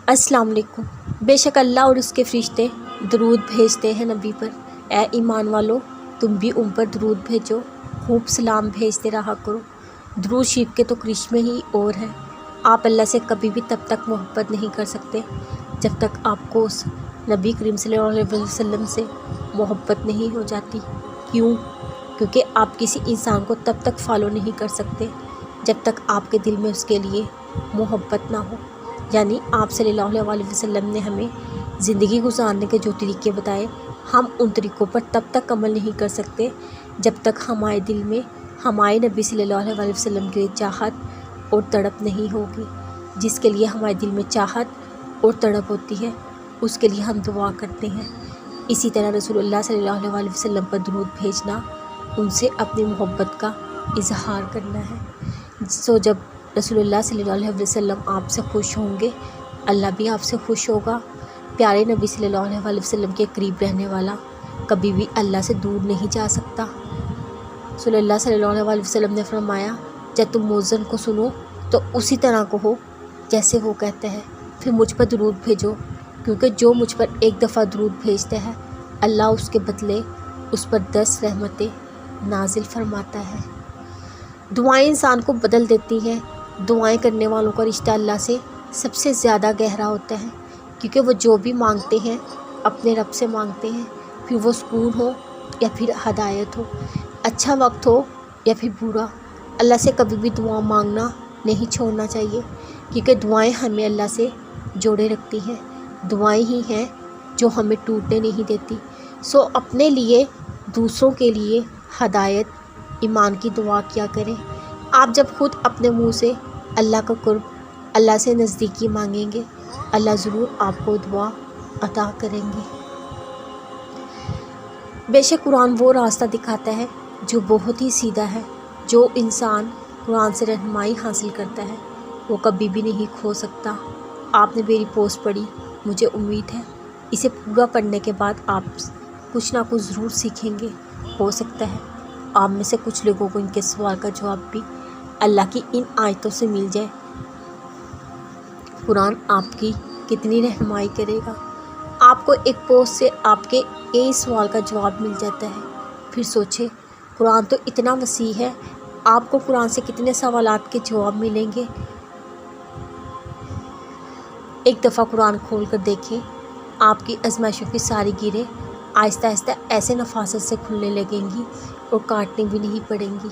अस्सलाम वालेकुम। बेशक अल्लाह और उसके फरिश्ते दरूद भेजते हैं नबी पर। ए ईमान वालो, तुम भी उन पर दरूद भेजो, खूब सलाम भेजते रहा करो। दरूद शरीफ के तो करिश्मे ही और हैं। आप अल्लाह से कभी भी तब तक मोहब्बत नहीं कर सकते जब तक आपको उस नबी करीम सल्लल्लाहु अलैहि वसल्लम से मोहब्बत नहीं हो जाती। क्यों? क्योंकि आप किसी इंसान को तब तक फॉलो नहीं कर सकते जब तक आपके दिल में उसके लिए मोहब्बत ना हो। यानी आप सल्लल्लाहु अलैहि वसल्लम ने हमें ज़िंदगी गुजारने के जो तरीके बताए, हम उन तरीक़ों पर तब तक अमल नहीं कर सकते जब तक हमारे दिल में हमारे नबी सल्लल्लाहु अलैहि वसल्लम के लिए चाहत और तड़प नहीं होगी। जिसके लिए हमारे दिल में चाहत और तड़प होती है, उसके लिए हम दुआ करते हैं। इसी तरह रसूलुल्लाह सल्लल्लाहु अलैहि वसल्लम पर दरूद भेजना, उनसे अपनी मोहब्बत का इजहार करना है। जब रसूलुल्लाह सल्लल्लाहु अलैहि वसल्लम आपसे खुश होंगे, अल्लाह भी आपसे खुश होगा। प्यारे नबी सल्लल्लाहु अलैहि वसल्लम के करीब रहने वाला कभी भी अल्लाह से दूर नहीं जा सकता। रसूलुल्लाह सल्लल्लाहु अलैहि वसल्लम ने फरमाया, जब तुम मुअज्जिन को सुनो तो उसी तरह कहो जैसे वो कहते हैं, फिर मुझ पर दरूद भेजो, क्योंकि जो मुझ पर एक दफ़ा दरूद भेजते हैं, अल्लाह उसके बदले उस पर 10 रहमतें नाजिल फरमाता है। दुआएं इंसान को बदल देती हैं। दुआएं करने वालों का रिश्ता अल्लाह से सबसे ज़्यादा गहरा होता है, क्योंकि वो जो भी मांगते हैं अपने रब से मांगते हैं। फिर वो सुकून हो या फिर हदायत हो, अच्छा वक्त हो या फिर बुरा, अल्लाह से कभी भी दुआ मांगना नहीं छोड़ना चाहिए, क्योंकि दुआएं हमें अल्लाह से जोड़े रखती हैं। दुआएं ही हैं जो हमें टूटने नहीं देती। सो अपने लिए, दूसरों के लिए हदायत, ईमान की दुआ किया करें। आप जब खुद अपने मुंह से अल्लाह का कुर्ब, अल्लाह से नज़दीकी मांगेंगे, अल्लाह ज़रूर आपको दुआ अता करेंगे। बेशक कुरान वो रास्ता दिखाता है जो बहुत ही सीधा है। जो इंसान कुरान से रहनुमाई हासिल करता है, वो कभी भी नहीं खो सकता। आपने मेरी पोस्ट पढ़ी, मुझे उम्मीद है इसे पूरा पढ़ने के बाद आप कुछ ना कुछ ज़रूर सीखेंगे। हो सकता है आप में से कुछ लोगों को इनके सवाल का जवाब भी अल्लाह की इन आयतों से मिल जाए। कुरान आपकी कितनी रहनुमाई करेगा। आपको एक पोस्ट से आपके एक सवाल का जवाब मिल जाता है। फिर सोचें, कुरान तो इतना वसीह है, आपको कुरान से कितने सवालात के जवाब मिलेंगे। एक दफ़ा कुरान खोल कर देखें, आपकी आजमाइशों की सारी गिरें आहिस्ता आहिस्ता ऐसे नफासत से खुलने लगेंगी और काटनी भी नहीं पड़ेंगी।